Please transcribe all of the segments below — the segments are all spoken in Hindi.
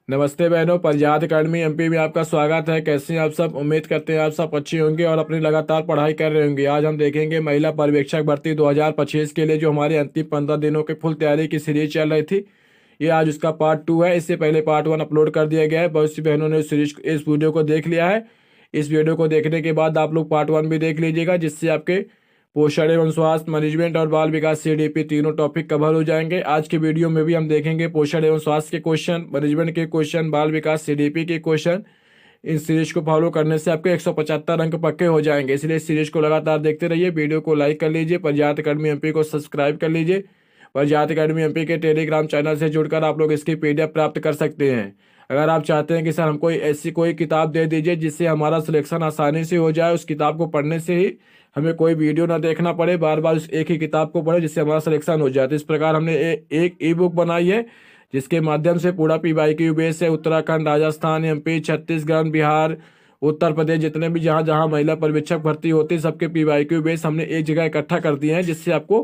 नमस्ते बहनों, पंजाब अकेडमी एमपी में आपका स्वागत है। कैसे हैं आप सब? उम्मीद करते हैं आप सब अच्छे होंगे और अपनी लगातार पढ़ाई कर रहे होंगे। आज हम देखेंगे महिला पर्यवेक्षक भर्ती 2025 के लिए जो हमारी अंतिम 15 दिनों की फुल तैयारी की सीरीज चल रही थी। ये आज उसका पार्ट 2 है। इससे पहले पार्ट 1 अपलोड कर दिया गया है। बहुत सी बहनों ने इस वीडियो को देख लिया है। इस वीडियो को देखने के बाद आप लोग पार्ट 1 भी देख लीजिएगा, जिससे आपके पोषण एवं स्वास्थ्य, मैनेजमेंट और बाल विकास सीडीपी तीनों टॉपिक कवर हो जाएंगे। आज के वीडियो में भी हम देखेंगे पोषण एवं स्वास्थ्य के क्वेश्चन, मैनेजमेंट के क्वेश्चन, बाल विकास सीडीपी के क्वेश्चन। इस सीरीज को फॉलो करने से आपके 175 अंक पक्के हो जाएंगे। इसलिए इस सीरीज को लगातार देखते रहिए। वीडियो को लाइक कर लीजिए, पंजाब अकेडमी एमपी को सब्सक्राइब कर लीजिए। पंजाब अकेडमी एमपी के टेलीग्राम चैनल से जुड़कर आप लोग इसकी पीडीएफ प्राप्त कर सकते हैं। अगर आप चाहते हैं कि सर हमको ऐसी कोई किताब दे दीजिए जिससे हमारा सिलेक्शन आसानी से हो जाए, उस किताब को पढ़ने से ही हमें कोई वीडियो ना देखना पड़े, बार बार उस एक ही किताब को पढ़े, जिससे हमारा सिलेक्शन हो जाए, तो इस प्रकार हमने एक ई बुक बनाई है, जिसके माध्यम से पूरा पीवाईक्यू बेस है। उत्तराखंड, राजस्थान, एमपी, छत्तीसगढ़, बिहार, उत्तर प्रदेश, जितने भी जहाँ जहाँ महिला पर्यवेक्षक भर्ती होती है सबके पीवाईक्यू बेस हमने एक जगह इकट्ठा कर दिए हैं, जिससे आपको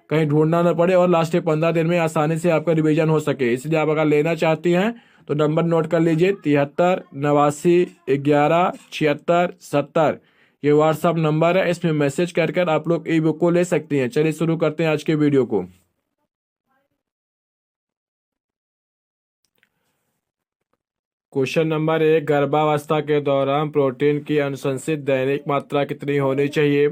कहीं ढूंढना न पड़े और लास्ट के 15 दिन में आसानी से आपका रिवीजन हो सके। इसलिए आप अगर लेना चाहती हैं तो नंबर नोट कर लीजिए, 73 89 11 76 70। ये व्हाट्सअप नंबर है, इसमें मैसेज कर कर आप लोग ई बुक को ले सकती हैं। चलिए शुरू करते हैं आज के वीडियो को। क्वेश्चन नंबर 1, गर्भावस्था के दौरान प्रोटीन की अनुशंसित दैनिक मात्रा कितनी होनी चाहिए?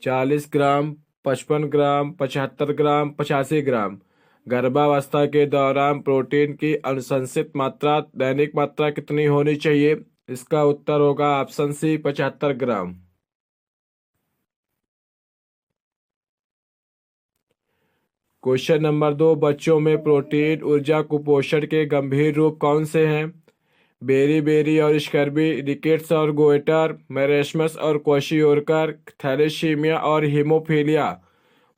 40 ग्राम, 55 ग्राम, 75 ग्राम, 85 ग्राम। गर्भावस्था के दौरान प्रोटीन की अनुशंसित मात्रा, दैनिक मात्रा कितनी होनी चाहिए? इसका उत्तर होगा ऑप्शन सी, 75 ग्राम। क्वेश्चन नंबर 2, बच्चों में प्रोटीन ऊर्जा कुपोषण के गंभीर रूप कौन से हैं? बेरी बेरी और स्कर्बी, रिकेट्स और गोइटर, मेरेस्मस और क्वेशियोरकर, थैलेसीमिया और हीमोफीलिया।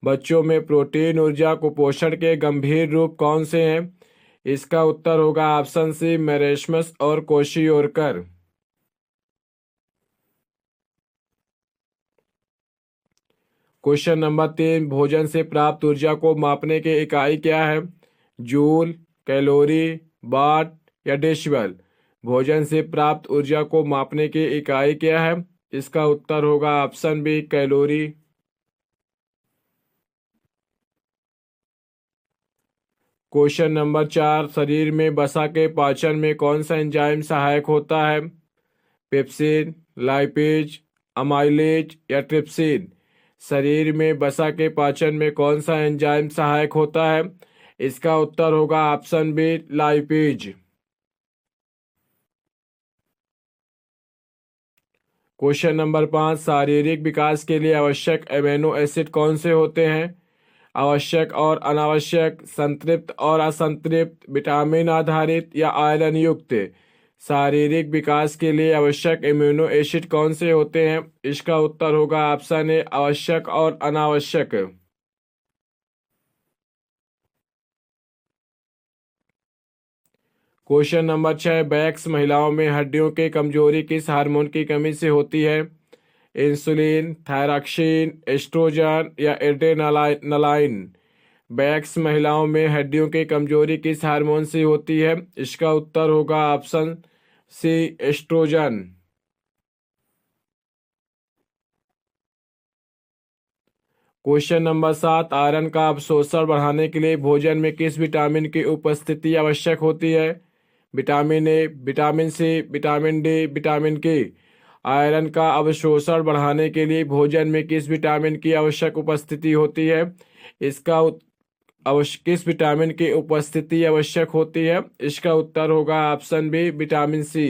बच्चों में प्रोटीन ऊर्जा कुपोषण के गंभीर रूप कौन से हैं? इसका उत्तर होगा ऑप्शन सी, मेरेस्मस और क्वेशियोरकर। क्वेश्चन नंबर 3, भोजन से प्राप्त ऊर्जा को मापने की इकाई क्या है? जूल, कैलोरी, वाट या डेसिबल। भोजन से प्राप्त ऊर्जा को मापने की इकाई क्या है? इसका उत्तर होगा option B, calorie. Question number 4, शरीर में वसा के पाचन में कौन सा एंजाइम सहायक होता है? पेप्सिन, लाइपेज, अमाइलेज या ट्रिप्सिन। शरीर में वसा के पाचन में कौन सा एंजाइम सहायक होता है? इसका उत्तर होगा option B, lipase. Question number 5, शारीरिक विकास के लिए आवश्यक एमिनो एसिड कौन से होते हैं? आवश्यक और अनावश्यक, संतृप्त और असंतृप्त, विटामिन आधारित या आयरन युक्त। शारीरिक विकास के लिए आवश्यक एमिनो एसिड कौन से होते हैं? इसका उत्तर होगा ऑप्शन ए, आवश्यक और अनावश्यक। क्वेश्चन नंबर 6, बैक्स महिलाओं में हड्डियों की कमजोरी किस हार्मोन की कमी से होती है? इंसुलिन, थायरॉक्सिन, एस्ट्रोजन या एड्रेनालाइन। बैक्स महिलाओं में हड्डियों की कमजोरी किस हार्मोन से होती है? इसका उत्तर होगा option C, oestrogen. Question number 7, iron का अवशोषण बढ़ाने के लिए भोजन में किस विटामिन की उपस्थिति आवश्यक होती है? Vitamin A, vitamin C, vitamin D, vitamin K. Iron का अवशोषण बढ़ाने के लिए भोजन में किस विटामिन की आवश्यक उपस्थिति होती है? इसका किस विटामिन की उपस्थिति आवश्यक होती है? इसका उत्तर होगा option B, vitamin C.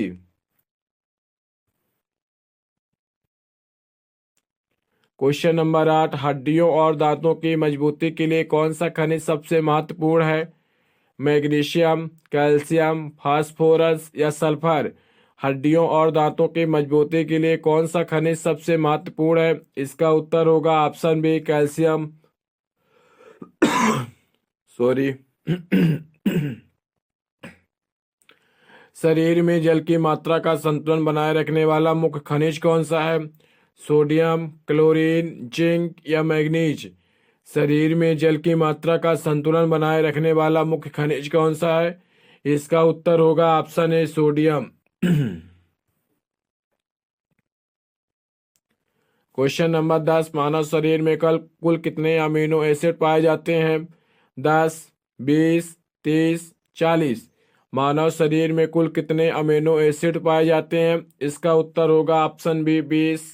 Question number 8, हड्डियों और दांतों की मजबूती के लिए कौन सा खनिज सबसे महत्वपूर्ण है? मैग्नीशियम, कैल्शियम, फास्फोरस या सल्फर। हड्डियों और दांतों की मजबूती के लिए कौन सा खनिज सबसे महत्वपूर्ण है? इसका उत्तर होगा ऑप्शन बी, कैल्शियम। सॉरी। शरीर में जल की मात्रा का संतुलन बनाए रखने वाला मुख्य खनिज कौन सा है? सोडियम, क्लोरीन, जिंक या मैग्नीज। शरीर में जल की मात्रा का संतुलन बनाए रखने वाला मुख्य खनिज कौन सा है? इसका उत्तर होगा option A sodium. Question number 10, मानव शरीर में कुल कितने अमीनो एसिड पाए जाते हैं? 10, 20, 30, 40। मानव शरीर में कुल कितने अमीनो एसिड पाए जाते हैं? इसका उत्तर होगा ऑप्शन बी 20।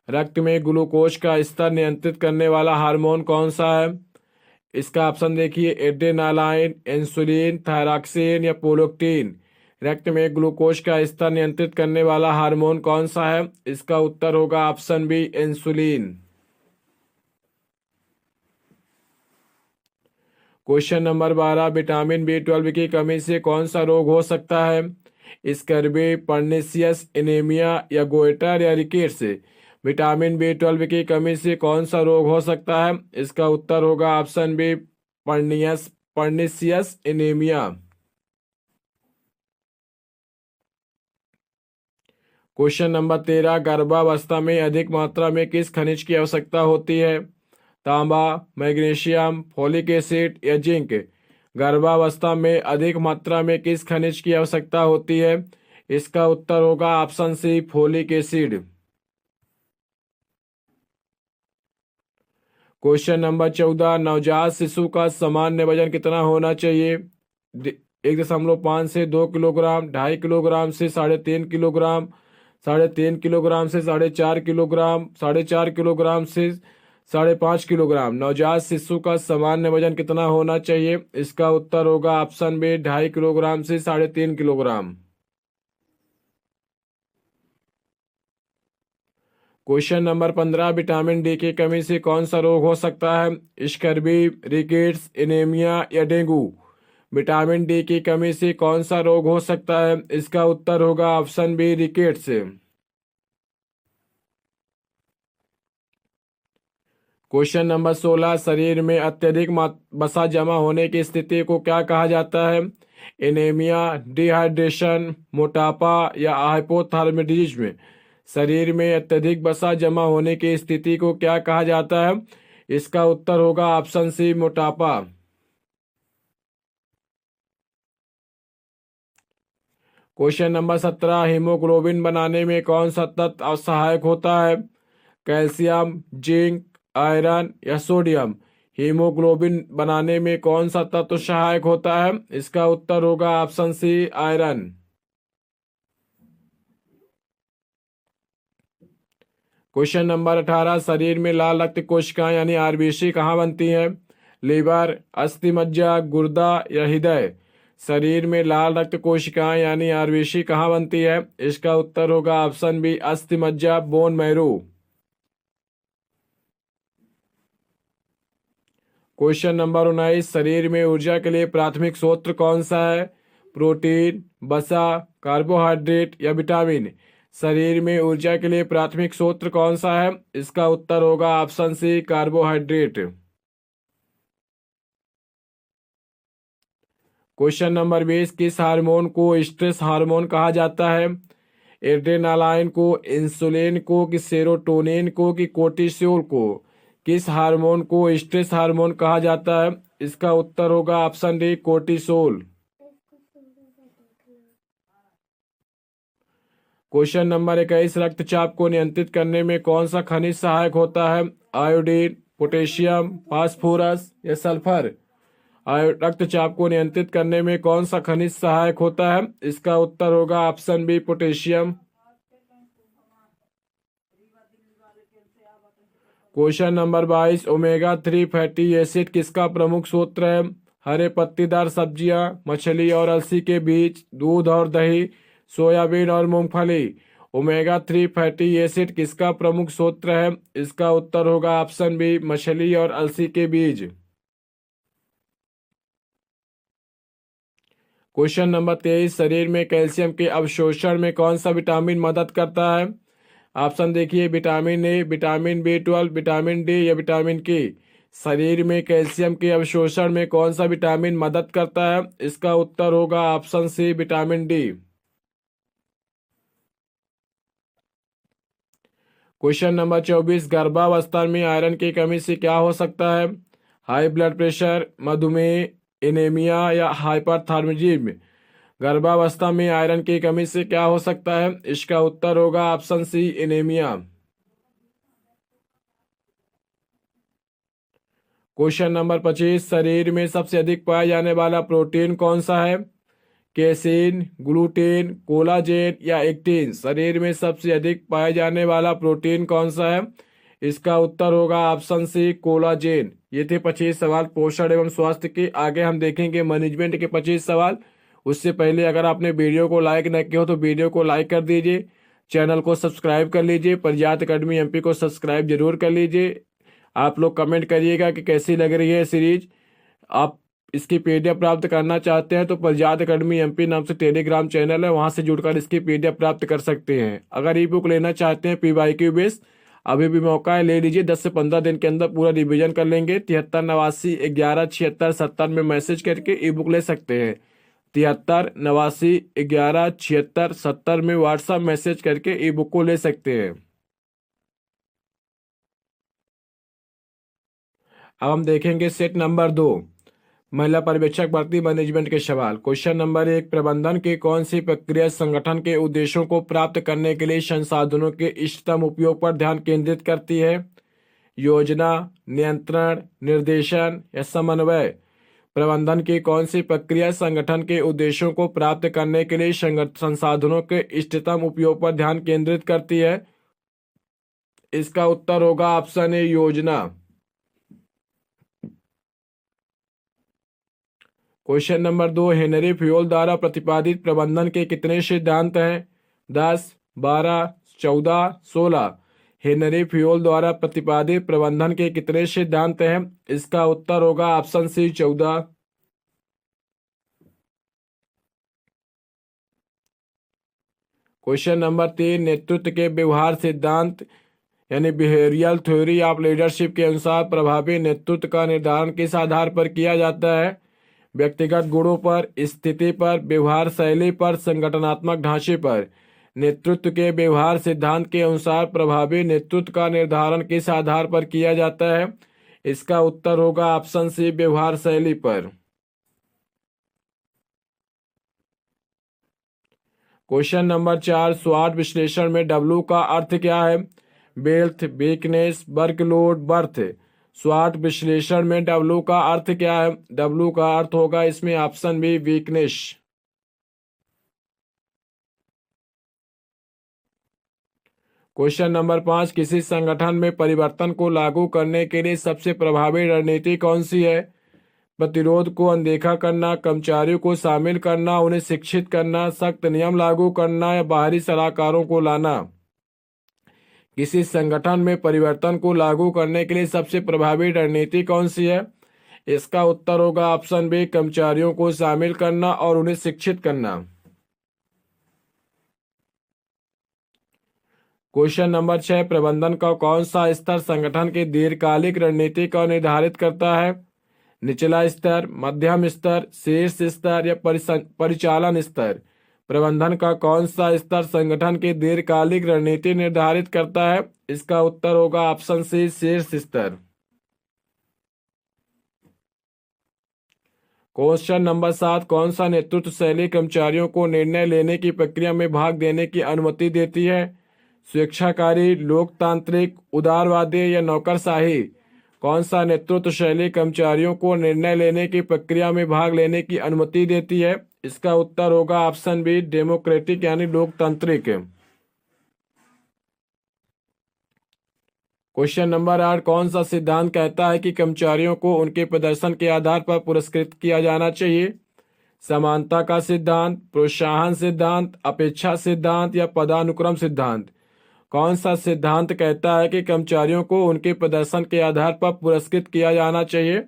रक्त में ग्लूकोज का स्तर नियंत्रित करने वाला हार्मोन कौन सा है? इसका ऑप्शन देखिए, एड्रेनालाइन, इंसुलिन, थायरॉक्सिन या प्रोलैक्टिन। रक्त में ग्लूकोज का स्तर नियंत्रित करने वाला हार्मोन कौन सा है? इसका उत्तर होगा option B insulin. Question number 12, vitamin B12 की कमी से कौन सा रोग हो सकता है? स्कर्वी, पर्निशियस एनीमिया या गोइटर या रिकेट्स। विटामिन B12 की कमी से कौन सा रोग हो सकता है? इसका उत्तर होगा option B pernicious anaemia. Question number 13, गर्भावस्था में अधिक मात्रा में किस खनिज की आवश्यकता होती है? तांबा, मैग्नीशियम, फोलिक एसिड या जिंक। गर्भावस्था में अधिक मात्रा में किस खनिज की आवश्यकता होती है? इसका उत्तर होगा option C folic acid. Question number 14, नवजात शिशु का सामान्य वजन कितना होना चाहिए? 1.5 से 2 किलोग्राम, 2.5 किलोग्राम से 3.5 किलोग्राम, 3.5 किलोग्राम से 4.5 किलोग्राम, 4.5 किलोग्राम से 5.5 किलोग्राम। नवजात शिशु का सामान्य वजन कितना होना चाहिए? इसका उत्तर होगा ऑप्शन बी 2.5 किलोग्राम से 3.5 kilogram. Question number 15, vitamin D की कमी से कौन सा रोग हो सकता है? स्कर्वी, रिकेट्स, एनीमिया या डेंगू। विटामिन डी की कमी से कौन सा रोग हो सकता है? इसका उत्तर होगा option B rickets. Question number 16, शरीर में अत्यधिक वसा जमा होने की स्थिति को क्या कहा जाता है? एनीमिया, डिहाइड्रेशन, मोटापा या हाइपोथायरायडिज्म। शरीर में अत्यधिक वसा जमा होने की स्थिति को क्या कहा जाता है? इसका उत्तर होगा ऑप्शन सी मोटापा। क्वेश्चन नंबर 17, हीमोग्लोबिन बनाने में कौन सा तत्व सहायक होता है? कैल्शियम, जिंक, आयरन या सोडियम। हीमोग्लोबिन बनाने में कौन सा तत्व सहायक होता है? इसका उत्तर होगा option C iron. Question number 18, शरीर में लाल रक्त कोशिकाएं यानी आरबीसी कहाँ बनती हैं? लीवर, अस्थि मज्जा, गुर्दा या हृदय। शरीर में लाल रक्त कोशिकाएं यानी आरबीसी कहाँ बनती है? इसका उत्तर होगा ऑप्शन बी अस्थि मज्जा, बोन मैरो। क्वेश्चन नंबर 19, शरीर में ऊर्जा के लिए प्राथमिक स्रोत कौन सा है? प्रोटीन, वसा, कार्बोहाइड्रेट या विटामिन। शरीर में ऊर्जा के लिए प्राथमिक स्रोत कौन सा है? इसका उत्तर होगा option C carbohydrate. Question number 20, किस हार्मोन को स्ट्रेस हार्मोन कहा जाता है? एड्रेनालाइन को, इंसुलिन को, कि सेरोटोनिन को, कि कोर्टिसोल को। किस हार्मोन को स्ट्रेस हार्मोन कहा जाता है? इसका उत्तर होगा option D cortisol. Question number 21, रक्तचाप को नियंत्रित करने में कौन सा खनिज सहायक होता है? आयोडीन, पोटेशियम, फास्फोरस या सल्फर। रक्तचाप को नियंत्रित करने में कौन सा खनिज सहायक होता है? इसका उत्तर होगा option B potassium. Question number 22, omega 3 fatty acid किसका प्रमुख स्रोत है? हरे पत्तीदार सब्जियां, मछली और अलसी के बीज, दूध और दही, सोयाबीन और मूंगफली। ओमेगा 3 फैटी एसिड किसका प्रमुख स्रोत है? इसका उत्तर होगा ऑप्शन बी मछली और अलसी के बीज। क्वेश्चन नंबर 23, शरीर में कैल्शियम के अवशोषण में कौन सा विटामिन मदद करता है? ऑप्शन देखिए, vitamin A, vitamin B12, vitamin D या विटामिन के। शरीर में कैल्शियम के अवशोषण में कौन सा विटामिन मदद करता है? इसका उत्तर होगा option C vitamin D. Question number 24, गर्भावस्था में आयरन की कमी से क्या हो सकता है? हाई ब्लड प्रेशर, मधुमेह, एनीमिया या हाइपरथायरॉयडिज्म। गर्भावस्था में आयरन की कमी से क्या हो सकता है? इसका उत्तर होगा option C, anaemia. Question number 25, शरीर में सबसे अधिक पाया जाने वाला प्रोटीन कौन सा है? केसिन, ग्लूटेन, कोलाजेन या एक्टिन। शरीर में सबसे अधिक पाया जाने वाला प्रोटीन कौन सा है? इसका उत्तर होगा ऑप्शन सी, कोलाजेन। ये थे 25 सवाल पोषण एवं स्वास्थ्य के। आगे हम देखेंगे मैनेजमेंट के 25 सवाल। उससे पहले अगर आपने वीडियो को लाइक न किया हो तो वीडियो को लाइक कर दीजिए, चैनल को सब्सक्राइब कर लीजिए, प्रज्ञात अकेडमी एमपी को सब्सक्राइब जरूर कर लीजिए। आप लोग कमेंट करिएगा कि कैसी लग रही है सीरीज। आप इसकी पीडीएफ प्राप्त करना चाहते हैं तो प्रज्ञात अकेडमी एमपी नाम से टेलीग्राम चैनल है, वहां से जुड़कर इसकी पीडीएफ प्राप्त कर सकते हैं। अगर ई बुक लेना चाहते हैं पीवाईक्यू बेस, अभी भी मौका है, ले लीजिए। 10 से 15 दिन के अंदर पूरा रिवीजन कर लेंगे। 73 89 11 76 70 में मैसेज करके ई बुक ले सकते हैं। 73 89 11 76 70 में व्हाट्सएप मैसेज करके ई बुक को ले सकते हैं। अब हम देखेंगे सेट नंबर 2, महिला पर्यवेक्षक भर्ती मैनेजमेंट के सवाल। क्वेश्चन नंबर 1, प्रबंधन की कौन सी प्रक्रिया संगठन के उद्देश्यों को प्राप्त करने के लिए संसाधनों के इष्टतम उपयोग पर ध्यान केंद्रित करती है? योजना, नियंत्रण, निर्देशन या समन्वय। प्रबंधन की कौन सी प्रक्रिया संगठन के उद्देश्यों को प्राप्त करने के लिए संसाधनों के इष्टतम उपयोग पर ध्यान केंद्रित करती है? इसका उत्तर होगा ऑप्शन ए, योजना। क्वेश्चन नंबर 2, हेनरी फ्यूल द्वारा प्रतिपादित प्रबंधन के कितने सिद्धांत हैं? 10, 12, 14, 16। हेनरी फ्यूल द्वारा प्रतिपादित प्रबंधन के कितने सिद्धांत हैं? इसका उत्तर होगा ऑप्शन सी, 14। क्वेश्चन नंबर 3, नेतृत्व के व्यवहार सिद्धांत यानी बिहेवियरल थ्योरी ऑफ लीडरशिप के अनुसार प्रभावी नेतृत्व का निर्धारण किस आधार पर किया जाता है? व्यक्तिगत गुणों पर, स्थिति पर, व्यवहार शैली पर, संगठनात्मक ढांचे पर। नेतृत्व के व्यवहार सिद्धांत के अनुसार प्रभावी नेतृत्व का निर्धारण किस आधार पर किया जाता है? इसका उत्तर होगा ऑप्शन सी, व्यवहार शैली पर। क्वेश्चन नंबर 4, स्वॉट विश्लेषण में डब्ल्यू का अर्थ क्या है? Wealth, weakness, workload, birth. स्वॉट विश्लेषण में डब्ल्यू का अर्थ क्या है? डब्ल्यू का अर्थ होगा इसमें option B, weakness. Question number 5, किसी संगठन में परिवर्तन को लागू करने के लिए सबसे प्रभावी रणनीति कौन सी है? प्रतिरोध को अनदेखा करना, कर्मचारियों को शामिल करना, उन्हें शिक्षित करना, सख्त नियम लागू करना या बाहरी सलाहकारों को लाना। किसी संगठन में परिवर्तन को लागू करने के लिए सबसे प्रभावी रणनीति कौन सी है? इसका उत्तर होगा ऑप्शन बी, कर्मचारियों को शामिल करना और उन्हें शिक्षित करना। क्वेश्चन नंबर 6, प्रबंधन का कौन सा स्तर संगठन की दीर्घकालिक रणनीति को निर्धारित करता है? निचला स्तर, मध्यम स्तर, शीर्ष स्तर या परिचालन स्तर। प्रबंधन का कौन सा स्तर संगठन की दीर्घकालिक रणनीति निर्धारित करता है? इसका उत्तर होगा ऑप्शन सी, शीर्ष स्तर। क्वेश्चन नंबर 7, कौन सा नेतृत्व शैली कर्मचारियों को निर्णय लेने की प्रक्रिया में भाग देने की अनुमति देती है? स्वेच्छाकारी, लोकतांत्रिक, उदारवादी या नौकरशाही। कौन सा नेतृत्व शैली कर्मचारियों को निर्णय लेने की प्रक्रिया में भाग लेने की अनुमति देती है? इसका उत्तर होगा ऑप्शन बी, डेमोक्रेटिक यानी लोकतांत्रिक। क्वेश्चन नंबर 8, कौन सा सिद्धांत कहता है कि कर्मचारियों को उनके प्रदर्शन के आधार पर पुरस्कृत किया जाना चाहिए? समानता का सिद्धांत, प्रोत्साहन सिद्धांत, अपेक्षा सिद्धांत या पदानुक्रम सिद्धांत। कौन सा सिद्धांत कहता है कि कर्मचारियों को उनके प्रदर्शन के आधार पर पुरस्कृत किया जाना चाहिए?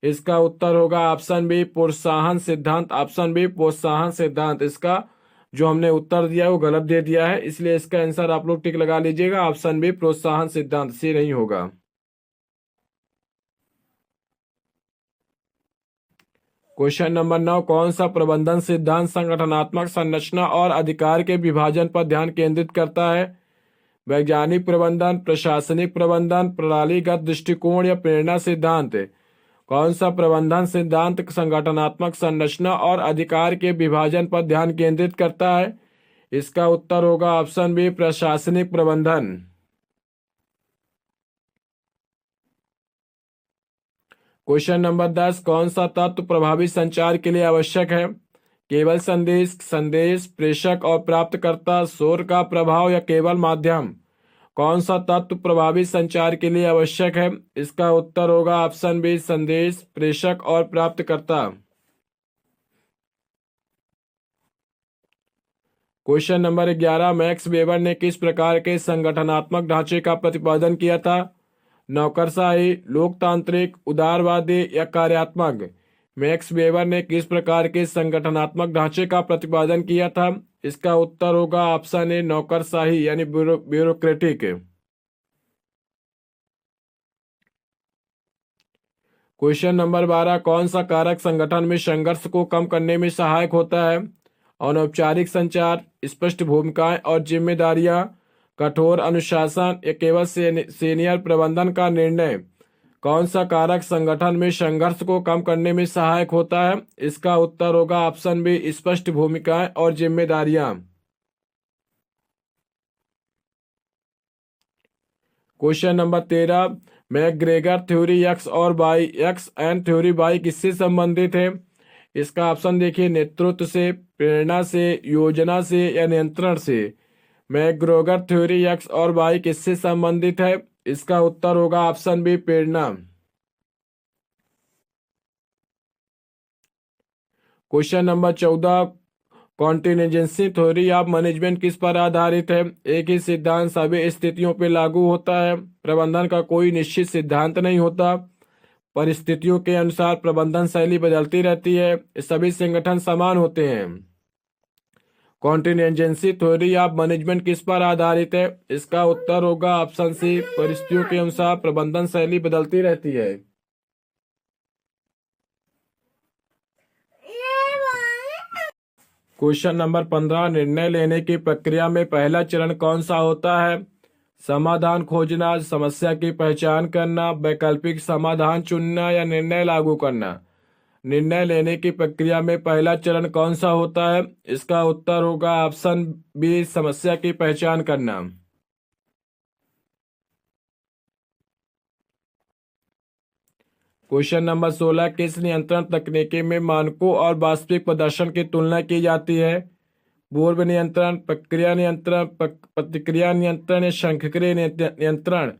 इसका उत्तर होगा ऑप्शन बी, प्रोत्साहन सिद्धांत। ऑप्शन बी, प्रोत्साहन सिद्धांत। इसका जो हमने उत्तर दिया है वो गलत दे दिया है, इसलिए इसका आंसर आप लोग टिक लगा लीजिएगा। ऑप्शन बी, प्रोत्साहन सिद्धांत से नहीं होगा। क्वेश्चन नंबर 9, कौन सा प्रबंधन सिद्धांत संगठनात्मक संरचना और अधिकार के विभाजन पर ध्यान केंद्रित करता है? वैज्ञानिक प्रबंधन, प्रशासनिक प्रबंधन, प्रणालीगत दृष्टिकोण या प्रेरणा सिद्धांत। कौन सा प्रबंधन सिद्धांत संगठनात्मक संरचना और अधिकार के विभाजन पर ध्यान केंद्रित करता है? इसका उत्तर होगा ऑप्शन बी, प्रशासनिक प्रबंधन। क्वेश्चन नंबर 10, कौन सा तत्व प्रभावी संचार के लिए आवश्यक है? केवल संदेश, संदेश प्रेषक और प्राप्तकर्ता, शोर का प्रभाव या केवल माध्यम? कौन सा तत्व प्रभावी संचार के लिए आवश्यक है? इसका उत्तर होगा ऑप्शन बी, संदेश प्रेषक और प्राप्तकर्ता। क्वेश्चन नंबर 11, मैक्स वेबर ने किस प्रकार के संगठनात्मक ढांचे का प्रतिपादन किया था? नौकरशाही, लोकतांत्रिक, उदारवादी या कार्यात्मक? मैक्स वेबर ने किस प्रकार के संगठनात्मक ढांचे का प्रतिपादन किया था? इसका उत्तर होगा ऑप्शन ए, नौकरशाही यानी ब्यूरोक्रेटिक। क्वेश्चन नंबर 12, कौन सा कारक संगठन में संघर्ष को कम करने में सहायक होता है? अनौपचारिक संचार, स्पष्ट भूमिकाएं और जिम्मेदारियां, कठोर अनुशासन या केवल सीनियर प्रबंधन का निर्णय? कौन सा कारक संगठन में संघर्ष को कम करने में सहायक होता है? इसका उत्तर होगा ऑप्शन बी, स्पष्ट भूमिकाएं और जिम्मेदारियां। Question number 13, McGregor theory X और Y, X and theory Y किससे संबंधित है? इसका ऑप्शन देखिए, नेतृत्व से, प्रेरणा से, योजना से या नियंत्रण से? मैकग्रेगर थ्योरी एक्स और वाई किससे संबंधित है? इसका उत्तर होगा ऑप्शन बी, प्रेरणा। Question number 14, contingency theory of management किस पर आधारित है? एक ही सिद्धांत सभी स्थितियों पर लागू होता है। प्रबंधन का कोई निश्चित सिद्धांत नहीं होता। परिस्थितियों के अनुसार प्रबंधन शैली बदलती रहती है। सभी संगठन समान होते हैं। कॉन्टिजेंसी थ्योरी ऑफ मैनेजमेंट किस पर आधारित है? इसका उत्तर होगा ऑप्शन सी, परिस्थितियों के अनुसार प्रबंधन शैली बदलती रहती है। क्वेश्चन नंबर 15, निर्णय लेने की प्रक्रिया में पहला चरण कौन सा होता है? समाधान खोजना, समस्या की पहचान करना, वैकल्पिक समाधान चुनना या निर्णय लागू करना? निर्णय लेने की प्रक्रिया में पहला चरण कौन सा होता है? इसका उत्तर होगा ऑप्शन बी, समस्या की पहचान करना। क्वेश्चन नंबर 16, किस नियंत्रण तकनीकी में मानकों और वास्तविक प्रदर्शन की तुलना की जाती है? पूर्व नियंत्रण, प्रक्रिया नियंत्रण, प्रतिक्रिया नियंत्रण या सांख्यिकीय नियंत्रण?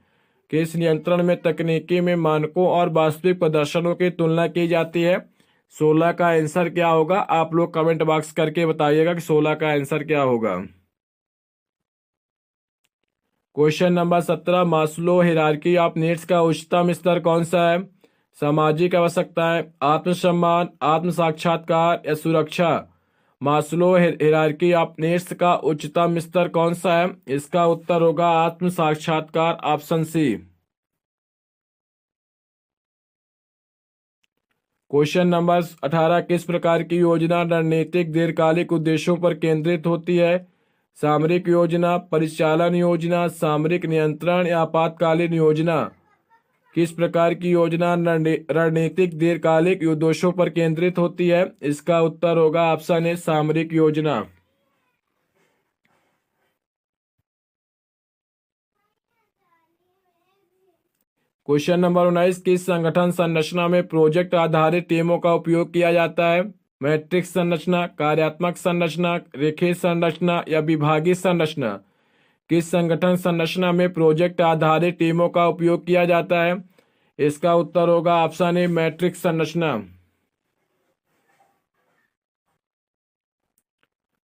किस नियंत्रण में तकनीकी में मानकों और वास्तविक प्रदर्शनों की तुलना की जाती है? 16 का आंसर क्या होगा? आप लोग कमेंट बॉक्स करके बताइएगा कि 16 का आंसर क्या होगा। Question number 17, Maslow hierarchy of needs का उच्चतम स्तर कौन सा है? सामाजिक आवश्यकताएं, आत्मसम्मान, आत्म साक्षात्कार या सुरक्षा? मास्लो हायरार्की ऑफ नीड्स का उच्चतम स्तर कौन सा है? इसका उत्तर होगा आत्म साक्षात्कार, ऑप्शन सी। क्वेश्चन नंबर 18, किस प्रकार की योजना रणनीतिक दीर्घकालिक उद्देश्यों पर केंद्रित होती है? सामरिक योजना, परिचालन योजना, सामरिक नियंत्रण या आपातकालीन योजना? किस प्रकार की योजना रणनीतिक दीर्घकालिक उद्देश्यों पर केंद्रित होती है? इसका उत्तर होगा ऑप्शन ए, सामरिक योजना। क्वेश्चन नंबर 19, किस संगठन संरचना में प्रोजेक्ट आधारित टीमों का उपयोग किया जाता है? मैट्रिक्स संरचना, कार्यात्मक संरचना, रेखीय संरचना या विभागीय संरचना? किस संगठन संरचना में प्रोजेक्ट आधारित टीमों का उपयोग किया जाता है? इसका उत्तर होगा ऑप्शन ए, मैट्रिक्स संरचना।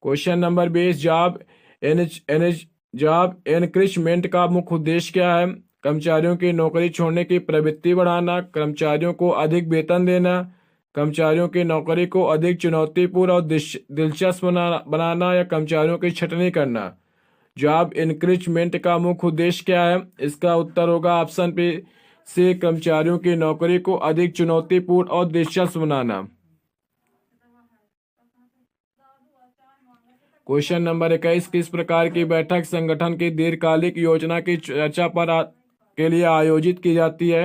क्वेश्चन नंबर 20, जॉब एनक्रिचमेंट का मुख्य उद्देश्य क्या है? कर्मचारियों की नौकरी छोड़ने की प्रवृत्ति बढ़ाना, कर्मचारियों को अधिक वेतन देना, कर्मचारियों की नौकरी को अधिक चुनौतीपूर्ण और दिलचस्प बनाना या कर्मचारियों की छटनी करना? जॉब इंक्रीजमेंट का मुख्य उद्देश्य क्या है? इसका उत्तर होगा ऑप्शन पे से, कर्मचारियों की नौकरी को अधिक चुनौतीपूर्ण और दिलचस्प बनाना। क्वेश्चन नंबर 21, किस प्रकार की बैठक संगठन की दीर्घकालिक योजना की चर्चा के लिए आयोजित की जाती है?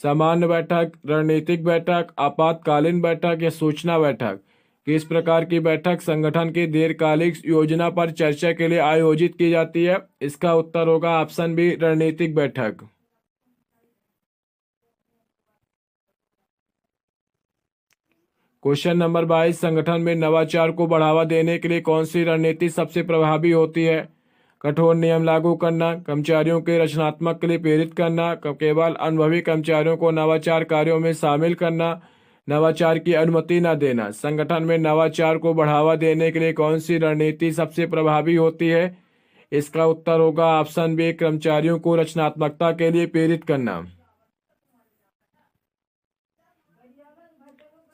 सामान्य बैठक, रणनीतिक बैठक, आपातकालीन बैठक या सूचना बैठक। किस प्रकार की बैठक संगठन की दीर्घकालिक योजना पर चर्चा के लिए आयोजित की जाती है? इसका उत्तर होगा ऑप्शन बी, रणनीतिक बैठक। क्वेश्चन नंबर 22, संगठन में नवाचार को बढ़ावा देने के लिए कौन सी रणनीति सबसे प्रभावी होती है? कठोर नियम लागू करना, कर्मचारियों के रचनात्मक के लिए प्रेरित करना, केवल अनुभवी कर्मचारियों को नवाचार कार्यों में शामिल करना, नवाचार की अनुमति न देना। संगठन में नवाचार को बढ़ावा देने के लिए कौन सी रणनीति सबसे प्रभावी होती है? इसका उत्तर होगा ऑप्शन बी, कर्मचारियों को रचनात्मकता के लिए प्रेरित करना।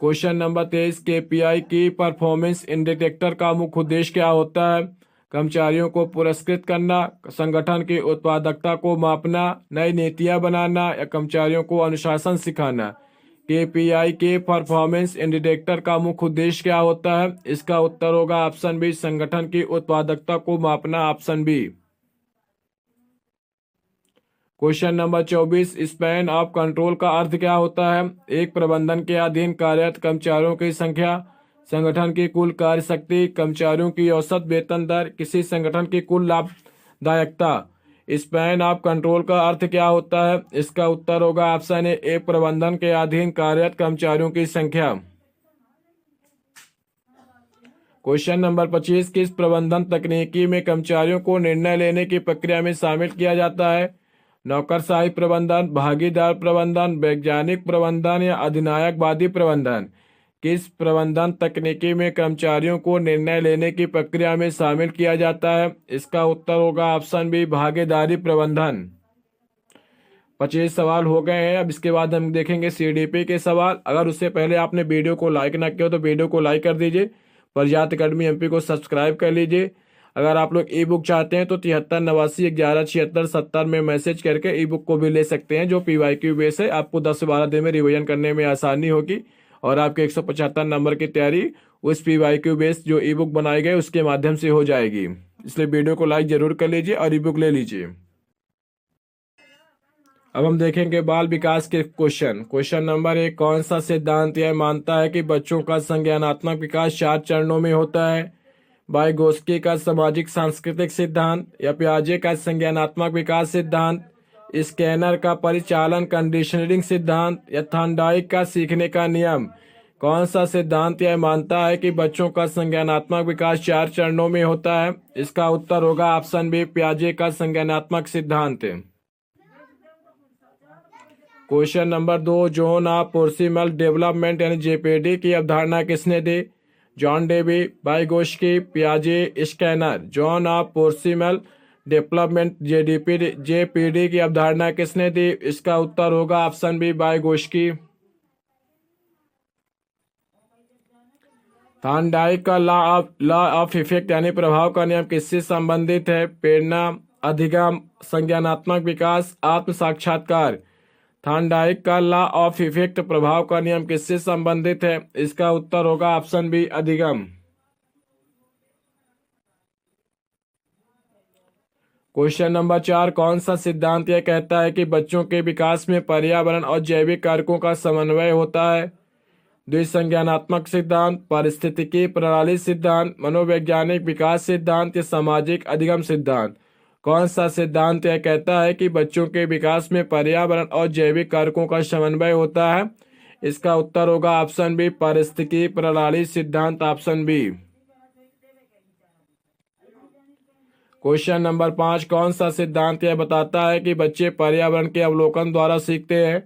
क्वेश्चन नंबर 23, केपीआई की परफॉर्मेंस इंडिकेटर का मुख्य उद्देश्य क्या होता है? कर्मचारियों को पुरस्कृत करना, संगठन की उत्पादकता को मापना, नई नीतियां बनाना या कर्मचारियों को अनुशासन सिखाना। केपीआई के परफॉर्मेंस इंडिकेटर का मुख्य उद्देश्य क्या होता है? इसका उत्तर होगा ऑप्शन बी, संगठन की उत्पादकता को मापना, option B. Question number 24, span of control का अर्थ क्या होता है? एक प्रबंधन के अधीन कार्यरत कर्मचारियों की संख्या, संगठन की कुल कार्य शक्ति, कर्मचारियों की औसत वेतन दर, किसी संगठन की कुल लाभदायकता। स्पैन ऑफ कंट्रोल का अर्थ क्या होता है? इसका उत्तर होगा ऑप्शन ए, एक प्रबंधन के अधीन कार्यरत कर्मचारियों की संख्या। क्वेश्चन नंबर 25, किस प्रबंधन तकनीकी में कर्मचारियों को निर्णय लेने की प्रक्रिया में शामिल किया जाता है? नौकरशाही प्रबंधन, भागीदार प्रबंधन, वैज्ञानिक प्रबंधन या अधिनायकवादी प्रबंधन। किस प्रबंधन तकनीकी में कर्मचारियों को निर्णय लेने की प्रक्रिया में शामिल किया जाता है? इसका उत्तर होगा ऑप्शन बी, भागीदारी प्रबंधन। 25 सवाल हो गए हैं। अब इसके बाद हम देखेंगे सीडीपी के सवाल। अगर उससे पहले आपने वीडियो को लाइक ना किया तो वीडियो को लाइक कर दीजिए, प्रजात अकेडमी एमपी को सब्सक्राइब कर लीजिए। अगर आप लोग ई बुक चाहते हैं तो 7389117670 में मैसेज करके ई बुक को भी ले सकते हैं, जो पीवाईक्यू बेस है। आपको 10 से 12 दिन में रिवीजन करने में आसानी होगी और आपके 175 नंबर की तैयारी उस पीवाईक्यू बेस जो ई बुक बनाई गई उसके माध्यम से हो जाएगी। इसलिए वीडियो को लाइक जरूर कर लीजिए और ई बुक ले लीजिए। अब हम देखेंगे बाल विकास के क्वेश्चन। क्वेश्चन नंबर 1, कौन सा सिद्धांत यह मानता है कि बच्चों का संज्ञानात्मक विकास 4 चरणों में होता है? वाइगोस्की का सामाजिक सांस्कृतिक सिद्धांत, या पियाजे का संज्ञानात्मक विकास सिद्धांत, स्कैनर का परिचालन कंडीशनिंग सिद्धांत, या थॉर्नडाइक का सीखने का नियम। कौन सा सिद्धांत यह मानता है कि बच्चों का संज्ञानात्मक विकास 4 चरणों में होता है? इसका उत्तर होगा ऑप्शन बी, पियाजे का संज्ञानात्मक सिद्धांत। Question number 2, zone of proximal development यानी जेपीडी की अवधारणा किसने दी? जॉन डेवी, वाइगोस्की, पियाजे, Skinner. Zone of proximal development ZPD की अवधारणा किसने दी? इसका उत्तर होगा ऑप्शन बी, वाइगोस्की। थॉर्नडाइक का लॉ ऑफ इफेक्ट यानी प्रभाव का नियम किससे संबंधित है? प्रेरणा, अधिगम, संज्ञानात्मक विकास, आत्म साक्षात्कार। थॉर्नडाइक का लॉ ऑफ इफेक्ट प्रभाव का नियम किससे संबंधित है? इसका उत्तर होगा ऑप्शन बी, अधिगम। क्वेश्चन नंबर 4, कौन सा सिद्धांत यह कहता है कि बच्चों के विकास में पर्यावरण और जैविक कारकों का समन्वय होता है? द्विसंज्ञानात्मक सिद्धांत, पारिस्थितिकी प्रणाली सिद्धांत, मनोवैज्ञानिक विकास सिद्धांत या सामाजिक अधिगम सिद्धांत। कौन सा सिद्धांत यह कहता है कि बच्चों के विकास में पर्यावरण और जैविक कारकों का समन्वय होता है? इसका उत्तर होगा ऑप्शन बी, पारिस्थितिकी प्रणाली सिद्धांत, ऑप्शन बी। क्वेश्चन नंबर 5, कौन सा सिद्धांत यह बताता है कि बच्चे पर्यावरण के अवलोकन द्वारा सीखते हैं?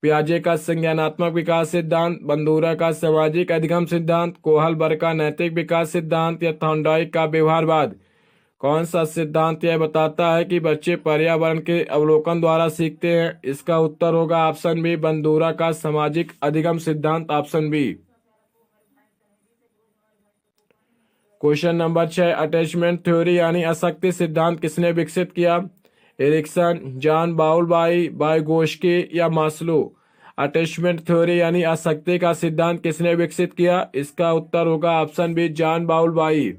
पियाजे का संज्ञानात्मक विकास सिद्धांत, बंदूरा का सामाजिक अधिगम सिद्धांत, कोहलबर्ग का नैतिक विकास सिद्धांत या थॉर्नडाइक का व्यवहारवाद। कौन सा सिद्धांत यह बताता है कि बच्चे पर्यावरण के अवलोकन द्वारा सीखते हैं? इसका उत्तर होगा ऑप्शन बी, बंदूरा का सामाजिक अधिगम सिद्धांत, option B. Question number 6, attachment theory यानी आसक्ति सिद्धांत किसने विकसित किया? एरिक्सन, जॉन बाउलबाई, वाइगोस्की या मास्लो। अटैचमेंट थ्योरी यानी आसक्ति का सिद्धांत किसने विकसित किया? इसका उत्तर होगा option B, John Bowlby.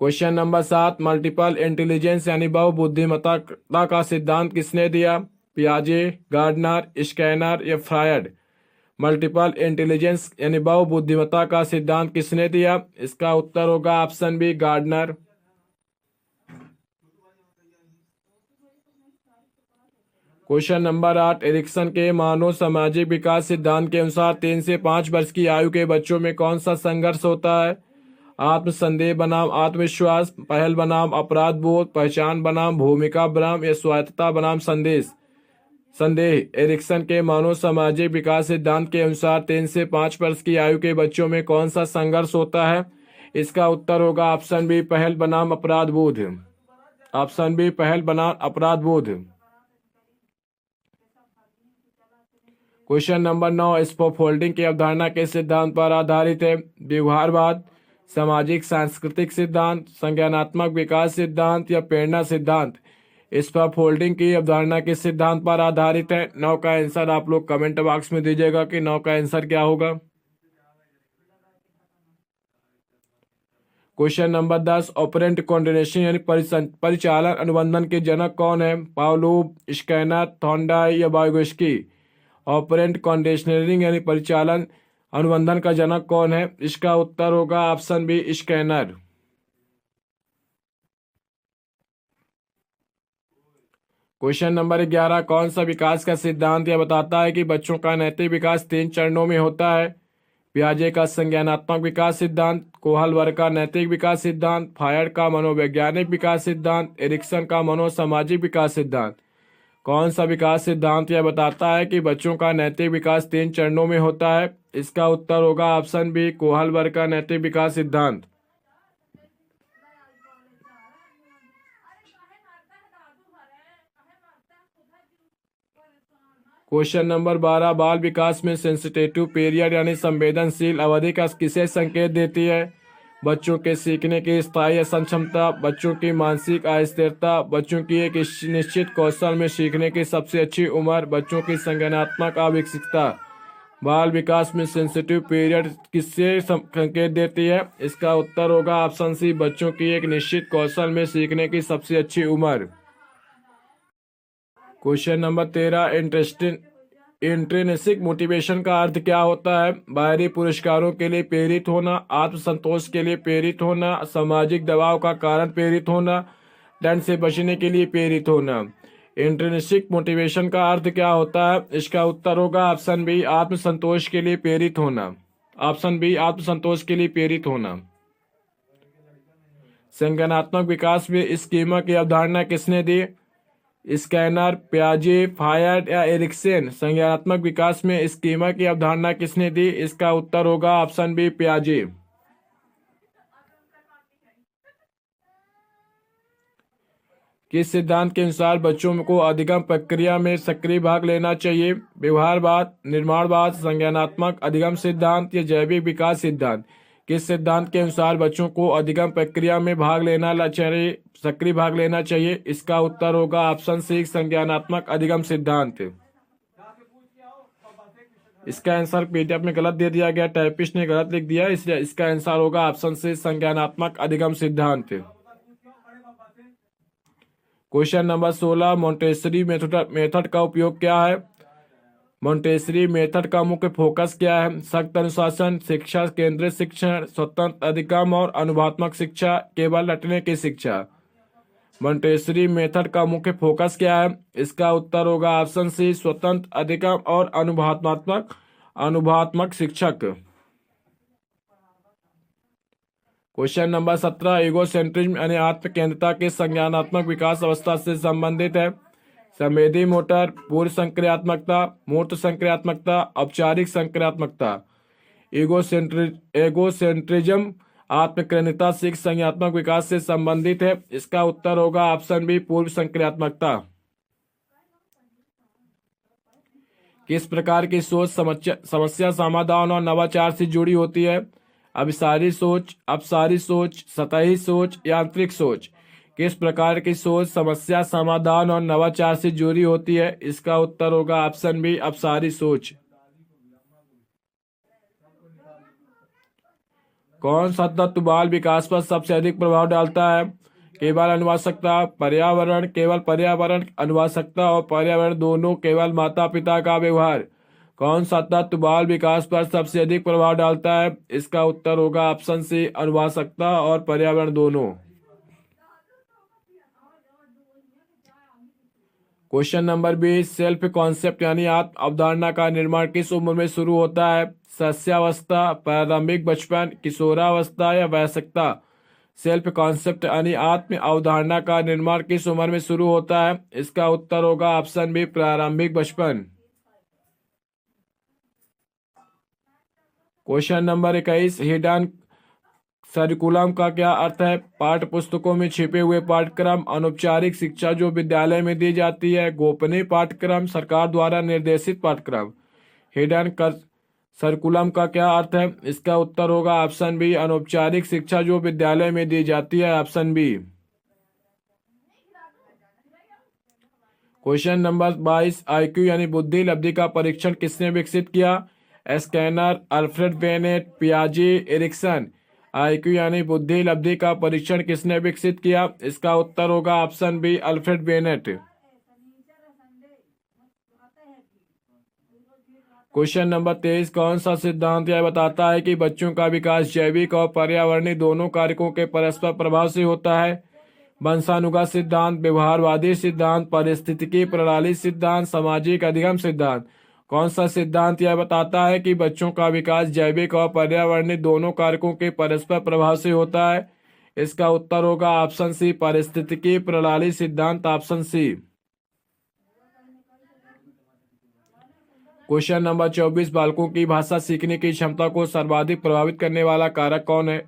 Question number 7, multiple intelligence यानी बहुबुद्धिमत्ता का सिद्धांत किसने दिया? पियाजे, गार्डनर, स्कैनर या फ्रायड? मल्टीपल इंटेलिजेंस यानी बहुबुद्धिमत्ता का सिद्धांत किसने दिया? इसका उत्तर होगा option B, Gardner. Question number 8, Erikson के मानव सामाजिक विकास सिद्धांत के अनुसार 3 से 5 वर्ष की आयु के बच्चों में कौन सा संघर्ष होता है? आत्मसंदेह बनाम आत्मविश्वास, पहल बनाम अपराध बोध, पहचान बनाम भूमिका बनाम या स्वायत्तता बनाम संदेह। एरिक्सन के मानव सामाजिक विकास सिद्धांत के अनुसार 3 से 5 वर्ष की आयु के बच्चों में कौन सा संघर्ष होता है? इसका उत्तर होगा ऑप्शन बी, पहल बनाम अपराध बोध। ऑप्शन बी, पहल बनाम अपराध बोध। क्वेश्चन नंबर 9, स्कैफोल्डिंग की अवधारणा के सिद्धांत पर आधारित है? व्यवहारवाद, सामाजिक सांस्कृतिक सिद्धांत, संज्ञानात्मक विकास सिद्धांत या प्रेरणा सिद्धांत? स्कैफोल्डिंग की अवधारणा किस सिद्धांत पर आधारित है? 9 का आंसर आप लोग कमेंट बॉक्स में दीजिएगा कि 9 का आंसर क्या होगा। क्वेश्चन नंबर 10, ऑपरेंट कोऑर्डिनेशन यानी परिचालन अनुबंधन के जनक कौन है? पावलोव, स्कैनर, थॉर्नडाई या वाइगोस्की? ऑपरेंट कंडीशनरिंग यानी परिचालन अनुबंधन का जनक कौन है? इसका उत्तर होगा option B, scanner. Question number 11, कौन सा विकास का सिद्धांत यह बताता है कि बच्चों का नैतिक विकास 3 चरणों में होता है? पियाजे का संज्ञानात्मक विकास सिद्धांत, कोहलवर का नैतिक विकास सिद्धांत, फायड का मनोवैज्ञानिक विकास सिद्धांत, एरिक्सन का मनोसामाजिक विकास सिद्धांत? कौन सा विकास सिद्धांत यह बताता है कि बच्चों का नैतिक विकास 3 चरणों में होता है? इसका उत्तर होगा ऑप्शन बी, कोहलवर का नैतिक विकास सिद्धांत। क्वेश्चन नंबर 12, बाल विकास में सेंसिटिव पीरियड यानी संवेदनशील अवधि का किसे संकेत देती है? बच्चों के सीखने की स्थायी असक्षमता, बच्चों की मानसिक अस्थिरता, बच्चों की एक निश्चित कौशल में सीखने की सबसे अच्छी उम्र, बच्चों की संज्ञानात्मक अविकसितता? बाल विकास में सेंसिटिव पीरियड किससे संकेत देती है? इसका उत्तर होगा ऑप्शन सी, बच्चों की एक निश्चित कौशल में सीखने की सबसे अच्छी उम्र। क्वेश्चन नंबर 13, इंट्रिंसिक मोटिवेशन का अर्थ क्या होता है? बाहरी पुरस्कारों के लिए प्रेरित होना, आत्मसंतोष के लिए प्रेरित होना, सामाजिक दबाव का कारण प्रेरित होना, दंड से बचने के लिए प्रेरित होना? इंट्रिंसिक मोटिवेशन का अर्थ क्या होता है? इसका उत्तर होगा ऑप्शन बी, आत्मसंतोष के लिए प्रेरित होना। ऑप्शन बी, आत्मसंतोष के लिए प्रेरित होना। संज्ञानात्मक विकास में स्कीमा की अवधारणा किसने दी? स्कैनर, पियाजे, फायड या एरिक्सन? संज्ञानात्मक विकास में स्कीमा की अवधारणा किसने दी? इसका उत्तर होगा ऑप्शन बी, पियाजे। किस सिद्धांत के अनुसार बच्चों को अधिगम प्रक्रिया में सक्रिय भाग लेना चाहिए? व्यवहारवाद, निर्माणवाद, संज्ञानात्मक अधिगम सिद्धांत या जैविक विकास सिद्धांत? किस सिद्धांत के अनुसार बच्चों को अधिगम प्रक्रिया में भाग लेना चाहिए, सक्रिय भाग लेना चाहिए? इसका उत्तर होगा ऑप्शन सी, संज्ञानात्मक अधिगम सिद्धांत। इसका आंसर पीडीएफ में गलत दे दिया गया, टाइपिस्ट ने गलत लिख दिया, इसलिए इसका आंसर होगा ऑप्शन सी, संज्ञानात्मक अधिगम सिद्धांत। क्वेश्चन नंबर 16, मोंटेसरी मेथड का उपयोग क्या है? मोंटेसरी मेथड का मुख्य फोकस क्या है? सख्त अनुशासन, शिक्षा केंद्रित शिक्षण, स्वतंत्र अधिगम और अनुभवात्मक शिक्षा, केवल रटने की शिक्षा? मोंटेसरी मेथड का मुख्य फोकस क्या है? इसका उत्तर होगा ऑप्शन सी, स्वतंत्र अधिगम और अनुभवात्मक शिक्षक। क्वेश्चन नंबर 17, ईगोसेंट्रिज्म यानी आत्मकेंद्रिता के संज्ञानात्मक विकास अवस्था से संबंधित है? संवेदी मोटर, पूर्व संक्रियात्मकता, मूर्त संक्रियात्मकता, औपचारिक संक्रियात्मकता? एगोसेंट्रिज्म आत्मकेंद्रिता से संज्ञानात्मक विकास से संबंधित है। इसका उत्तर होगा ऑप्शन बी, पूर्व संक्रियात्मकता। किस प्रकार की सोच समस्या समाधान और नवाचार से जुड़ी होती है? अभिसारी सोच, अपसारी सोच, सतही सोच, यांत्रिक सोच? किस प्रकार की सोच समस्या समाधान और नवाचार से जुड़ी होती है? इसका उत्तर होगा ऑप्शन बी, अपसारी सोच। कौन सा तत्व बाल विकास पर सबसे अधिक प्रभाव डालता है? केवल अनुवांशिकता, पर्यावरण, केवल पर्यावरण, अनुवांशिकता और पर्यावरण दोनों, केवल माता पिता का व्यवहार। कौन सा तत्व बाल विकास पर सबसे अधिक प्रभाव डालता है? इसका उत्तर होगा ऑप्शन सी, अनुवांशिकता और पर्यावरण दोनों। क्वेश्चन नंबर 20, सेल्फ कॉन्सेप्ट यानी आत्म अवधारणा का निर्माण किस उम्र में शुरू होता है? शिशुअवस्था, प्रारंभिक बचपन, किशोरावस्था या वयस्कता? सेल्फ कॉन्सेप्ट यानी आत्म अवधारणा का निर्माण किस उम्र में शुरू होता है? इसका उत्तर होगा ऑप्शन बी, प्रारंभिक बचपन। क्वेश्चन नंबर 21, हिडन करिकुलम का क्या अर्थ है? पाठ्य पुस्तकों में छिपे हुए पाठ्यक्रम, अनौपचारिक शिक्षा जो विद्यालय में दी जाती है, गोपनीय पाठ्यक्रम, सरकार द्वारा निर्देशित पाठ्यक्रम। हिडन करिकुलम का क्या अर्थ है? इसका उत्तर होगा ऑप्शन बी, अनौपचारिक शिक्षा जो विद्यालय में दी जाती है, option B. Question number 22, IQ यानी बुद्धि लब्धि का परीक्षण किसने विकसित किया? स्कैनर, अल्फ्रेड बेनेट, पियाजे, एरिक्सन। आईक्यू यानी बुद्धि लब्धि का परीक्षण किसने विकसित किया? इसका उत्तर होगा option B, Alfred Binet. Question number 23, कौन सा सिद्धांत यह बताता है कि बच्चों का विकास जैविक और पर्यावरणीय दोनों कारकों के परस्पर प्रभाव से होता है? वंशानुगत सिद्धांत, व्यवहारवादी सिद्धांत, पारिस्थितिकी प्रणाली सिद्धांत, सामाजिक अधिगम सिद्धांत। कौन सा सिद्धांत यह बताता है कि बच्चों का विकास जैविक और पर्यावरणीय दोनों कारकों के परस्पर प्रभाव से होता है? इसका उत्तर होगा ऑप्शन सी, पारिस्थितिकी प्रणाली सिद्धांत, ऑप्शन सी। क्वेश्चन नंबर 24, बालकों की भाषा सीखने की क्षमता को सर्वाधिक प्रभावित करने वाला कारक कौन है?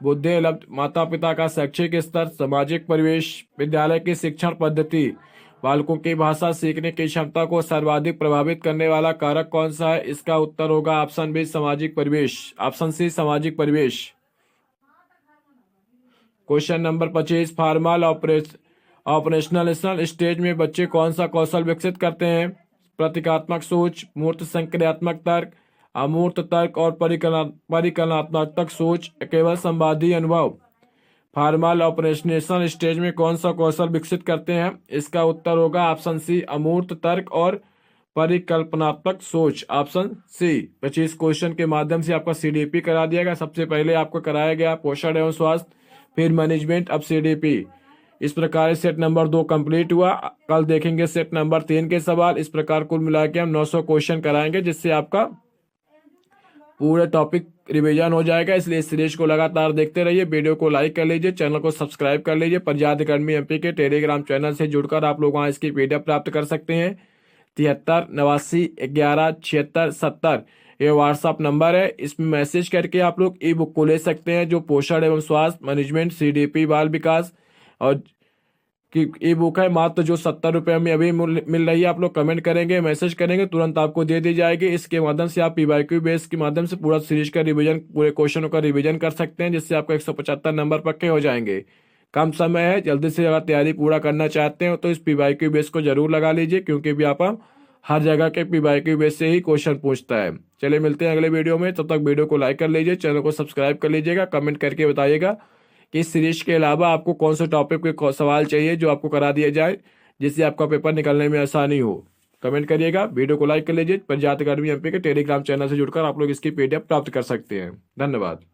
बुद्धि लब्धि, माता पिता का शैक्षिक स्तर, सामाजिक परिवेश, विद्यालय की शिक्षण पद्धति। बालकों की भाषा सीखने की क्षमता को सर्वाधिक प्रभावित करने वाला कारक कौन सा है? इसका उत्तर होगा ऑप्शन बी, सामाजिक परिवेश, ऑप्शन सी, सामाजिक परिवेश। Question number 25, formal operational stage में बच्चे कौन सा कौशल विकसित करते हैं? प्रतीकात्मक सोच, मूर्त संक्रियात्मक तर्क, अमूर्त तर्क और परिकल्पनात्मक सोच, केवल संवादी अनुभव। फॉर्मल ऑपरेशनल स्टेज में कौन सा कौशल विकसित करते हैं? इसका उत्तर होगा ऑप्शन सी, अमूर्त तर्क और परिकल्पनात्मक सोच, ऑप्शन सी। 25 क्वेश्चन के माध्यम से आपका सीडीपी करा दिया गया। सबसे पहले आपको कराया गया पोषण एवं स्वास्थ्य, फिर मैनेजमेंट, अब सीडीपी। इस प्रकार सेट नंबर 2 कंप्लीट हुआ। कल देखेंगे सेट नंबर 3 के सवाल। इस प्रकार कुल मिला के हम 900 क्वेश्चन कराएंगे, जिससे आपका पूरे टॉपिक रिवीजन हो जाएगा। इसलिए इस सीरीज को लगातार देखते रहिए। वीडियो को लाइक कर लीजिए, चैनल को सब्सक्राइब कर लीजिए। पंजाब अकेडमी एमपी के टेलीग्राम चैनल से जुड़कर आप लोग वहाँ इसकी पीडीएफ प्राप्त कर सकते हैं। 73 89 11 76 70 ये व्हाट्सअप नंबर है। इसमें मैसेज करके आप लोग ई बुक को ले सकते हैं, जो पोषण एवं स्वास्थ्य, मैनेजमेंट, सीडीपी, बाल विकास और की ई बुक है। मात्र जो 70 रुपये में अभी मिल रही है, आप लोग कमेंट करेंगे, मैसेज करेंगे, तुरंत आपको दे दी जाएगी। इसके माध्यम से आप पीवाईक्यू बेस के माध्यम से पूरा सीरीज का रिवीजन, पूरे क्वेश्चनों का रिवीजन कर सकते हैं, जिससे आपका 175 नंबर पक्के हो जाएंगे। कम समय है, जल्दी से अगर तैयारी पूरा करना चाहते हो तो इस पीवाईक्यू बेस को जरूर लगा लीजिए, क्योंकि भी आप हर जगह के पीवाईक्यू बेस से ही क्वेश्चन पूछता है। चलिए मिलते हैं अगले वीडियो में, तब तक वीडियो को लाइक कर लीजिए, चैनल को सब्सक्राइब कर लीजिएगा, कमेंट करके बताइएगा कि इस सीरीज के अलावा आपको कौन से टॉपिक के सवाल चाहिए जो आपको करा दिया जाए, जिससे आपका पेपर निकलने में आसानी हो। कमेंट करिएगा, वीडियो को लाइक कर लीजिए। पंजाब अकेडमी एमपी के टेलीग्राम चैनल से जुड़कर आप लोग इसकी पीडीएफ प्राप्त कर सकते हैं। धन्यवाद।